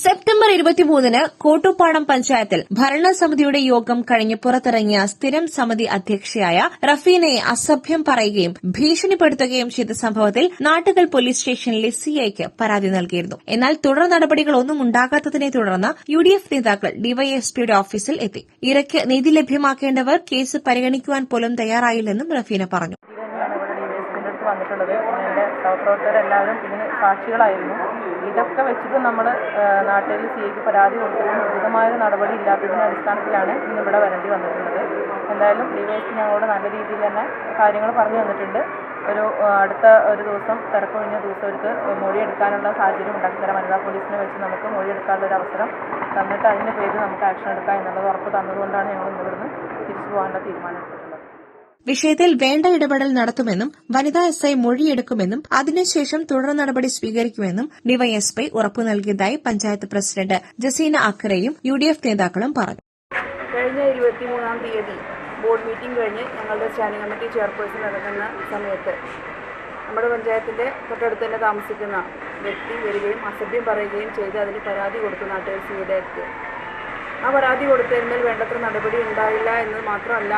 September 23 കോട്ടുപാടം പഞ്ചായത്തിൽ ഭരണസമിതിയുടെ യോഗം കഴിഞ്ഞ് പുറത്തിറങ്ങിയ സ്ഥിരം സമിതി അധ്യക്ഷയായ റഫീനയെ അസഭ്യം പറയുകയും ഭീഷണിപ്പെടുത്തുകയും ചെയ്ത സംഭവത്തിൽ നാട്ടുകൽ പോലീസ് സ്റ്റേഷനിലെ സിഐക്ക് പരാതി നൽകിയിരുന്നു. എന്നാൽ തുടർ നടപടികളൊന്നും ഉണ്ടാകാത്തതിനെ തുടർന്ന് യുഡിഎഫ് നേതാക്കൾ ഡിവൈഎസ്പിയുടെ ഓഫീസിൽ എത്തി. ഇരയ്ക്ക് നീതി ലഭ്യമാക്കേണ്ടവർ കേസ് പരിഗണിക്കുവാൻ പോലും തയ്യാറായില്ലെന്നും റഫീന പറഞ്ഞു. വന്നിട്ടുള്ളത് എൻ്റെ സഹപ്രവർത്തകരെല്ലാവരും ഇതിന് സാക്ഷികളായിരുന്നു. ഇതൊക്കെ വെച്ചിട്ട് നമ്മൾ നാട്ടിൽ സിഐക്ക് പരാതി കൊടുത്തതും ഉചിതമായ നടപടി ഇല്ലാത്തതിൻ്റെ അടിസ്ഥാനത്തിലാണ് ഇന്നിവിടെ വരേണ്ടി വന്നിട്ടുള്ളത്. എന്തായാലും ഡിവൈഎസ്പി ഞങ്ങളോട് നല്ല രീതിയിൽ തന്നെ കാര്യങ്ങൾ പറഞ്ഞു തന്നിട്ടുണ്ട്. അടുത്ത ഒരു ദിവസം തിരക്കൊഴിഞ്ഞ ദിവസം അവർക്ക് മൊഴിയെടുക്കാനുള്ള സാഹചര്യം ഉണ്ടാക്കിത്തരാം. വനിതാ പോലീസിനെ വെച്ച് നമുക്ക് മൊഴിയെടുക്കാനുള്ള ഒരു അവസരം തന്നിട്ട് അതിൻ്റെ പേരിൽ നമുക്ക് ആക്ഷൻ എടുക്കാം എന്നുള്ളത് ഉറപ്പ് തന്നതുകൊണ്ടാണ് ഞങ്ങൾ ഇന്നിവിടുന്ന് തിരിച്ചു പോകാനുള്ള തീരുമാനം എടുത്തിട്ടുള്ളത്. വിഷയത്തിൽ വേണ്ട ഇടപെടൽ നടത്തുമെന്നും വനിതാ എസ്ഐ മൊഴിയെടുക്കുമെന്നും അതിനുശേഷം തുടർ നടപടി സ്വീകരിക്കുമെന്നും ഡിവൈഎസ്പി ഉറപ്പു നൽകിയതായി പഞ്ചായത്ത് പ്രസിഡന്റ് ജസീന അക്കരയും യുഡിഎഫ് നേതാക്കളും പറഞ്ഞു. കഴിഞ്ഞ 23-ാം തീയതി ബോർഡ് മീറ്റിംഗ് കഴിഞ്ഞ് ഞങ്ങളുടെ സ്റ്റാൻഡിംഗ് കമ്മിറ്റി ചെയർപേഴ്സൺ നടക്കുന്ന സമയത്ത് നമ്മുടെ പഞ്ചായത്തിന്റെ തൊട്ടടുത്ത് തന്നെ താമസിക്കുന്ന വ്യക്തി വരികയും അസഭ്യം പറയുകയും ചെയ്ത് അതിന് പരാതി കൊടുത്തു നാട്ടുകാർ സിയുടെ അടുത്ത്. ആ പരാതി കൊടുത്തതിന്മേൽ വേണ്ടത്ര നടപടി ഉണ്ടായില്ല എന്ന് മാത്രമല്ല,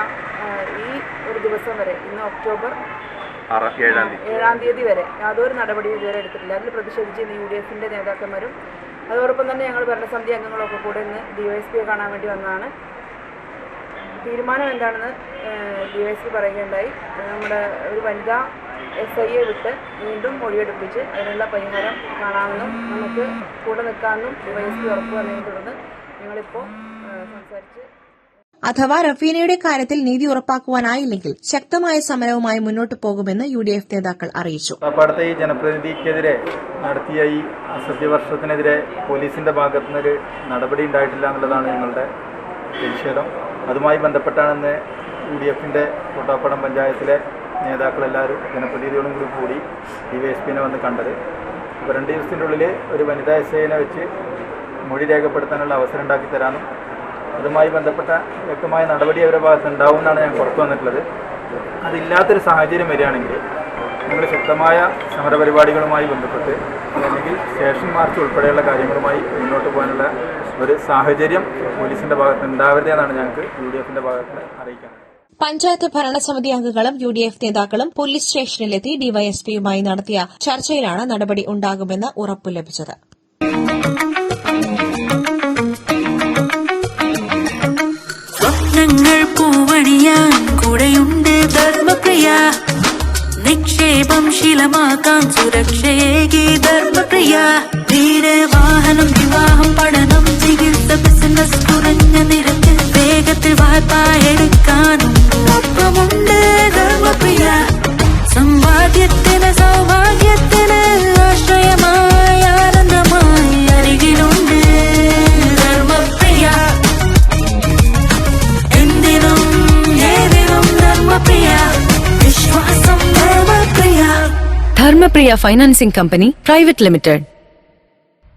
ഈ ഒരു ദിവസം വരെ ഇന്ന് ഒക്ടോബർ 7-ാം തീയതി വരെ യാതൊരു നടപടിയും ഇതുവരെ എടുത്തിട്ടില്ല. അതിൽ പ്രതിഷേധിച്ച് ഇന്ന് യുഡിഎഫിന്റെ നേതാക്കന്മാരും അതോടൊപ്പം തന്നെ ഞങ്ങൾ ഭരണസമിതി അംഗങ്ങളൊക്കെ കൂടെ ഇന്ന് ഡിവൈഎസ്പിയെ കാണാൻ വേണ്ടി വന്നതാണ്. തീരുമാനം എന്താണെന്ന് ഡിവൈഎസ്പി പറയുകയുണ്ടായി. നമ്മുടെ ഒരു വനിതാ എസ്ഐയെ വിട്ട് വീണ്ടും മൊഴിയെടുപ്പിച്ച് അതിനുള്ള പരിഹാരം കാണാമെന്നും നമുക്ക് കൂടെ നിൽക്കാമെന്നും ഡിവൈഎസ്പി ഉറപ്പ് വന്നതിനെ തുടർന്ന് ഞങ്ങളിപ്പോൾ സംസാരിച്ച് അഥവാ റഫീനയുടെ കാര്യത്തിൽ നീതി ഉറപ്പാക്കുവാനായില്ലെങ്കിൽ ശക്തമായ സമരവുമായി മുന്നോട്ടു പോകുമെന്ന് യുഡിഎഫ് നേതാക്കൾ അറിയിച്ചു. കോട്ടുപാടത്തെ ഈ ജനപ്രതിനിധിക്കെതിരെ നടത്തിയ ഈ അസഭ്യവർഷത്തിനെതിരെ പോലീസിന്റെ ഭാഗത്തുനിന്നൊരു നടപടി ഉണ്ടായിട്ടില്ല എന്നുള്ളതാണ് ഞങ്ങളുടെ പ്രതിഷേധം. അതുമായി ബന്ധപ്പെട്ടാണ് യുഡിഎഫിന്റെ കോട്ടുപാടം പഞ്ചായത്തിലെ നേതാക്കളെല്ലാവരും ജനപ്രതിനിധികളും കൂടി ഡിവൈഎസ്പിനെ വന്ന് കണ്ടത്. അപ്പോൾ 2 ദിവസത്തിൻ്റെ ഉള്ളിൽ ഒരു വനിതാ എസ്ഐനെ വെച്ച് മൊഴി രേഖപ്പെടുത്താനുള്ള അവസരം ഉണ്ടാക്കി തരാനും അതുമായി ബന്ധപ്പെട്ട വ്യക്തമായ നടപടി അവരുടെ ഭാഗത്ത് ഉണ്ടാവും എന്നാണ് ഞാൻ പുറത്തു വന്നിട്ടുള്ളത്. അതില്ലാത്തൊരു സാഹചര്യം വരികയാണെങ്കിൽ ഞങ്ങൾ ശക്തമായ സമരപരിപാടികളുമായി ബന്ധപ്പെട്ട് അല്ലെങ്കിൽ സ്റ്റേഷൻ മാർച്ച് ഉൾപ്പെടെയുള്ള കാര്യങ്ങളുമായി മുന്നോട്ട് പോകാനുള്ള ഒരു സാഹചര്യം പോലീസിന്റെ ഭാഗത്ത് ഉണ്ടാവരുതെന്നാണ് ഞങ്ങൾക്ക് യുഡിഎഫിന്റെ ഭാഗത്ത് അറിയിക്കാൻ. പഞ്ചായത്ത് ഭരണസമിതി അംഗങ്ങളും യുഡിഎഫ് നേതാക്കളും പോലീസ് സ്റ്റേഷനിലെത്തി ഡിവൈഎസ്പിയുമായി നടത്തിയ ചർച്ചയിലാണ് നടപടി ഉണ്ടാകുമെന്ന് ഉറപ്പു ലഭിച്ചത്. സ്വപ്നങ്ങൾ പൂവണിയാൻ കൂടെയുണ്ട് ധർമ്മപ്രിയ, നിക്ഷേപം ശീലമാക്കാൻ സുരക്ഷയേകി ധർമ്മപ്രിയ. വീട്, വാഹനം, വിവാഹം, പഠനം, ചികിത്സ, ബിസിനസ് കുറഞ്ഞ നിരക്കിൽ വേഗത്തിൽ വായ്പ എടുക്കാനും ഒപ്പമുണ്ട് ധർമ്മപ്രിയ. സമ്പാദ്യത്തിന് സൗഭാഗ്യത്തിന് ആശ്രയമായ ആനന്ദമായി അരികിലുണ്ട് ധർമ്മപ്രിയ. എന്തിനും ഏതിനും ധർമ്മപ്രിയ, വിശ്വാസം Dharmapriya. Dharmapriya Financing Company Private Limited.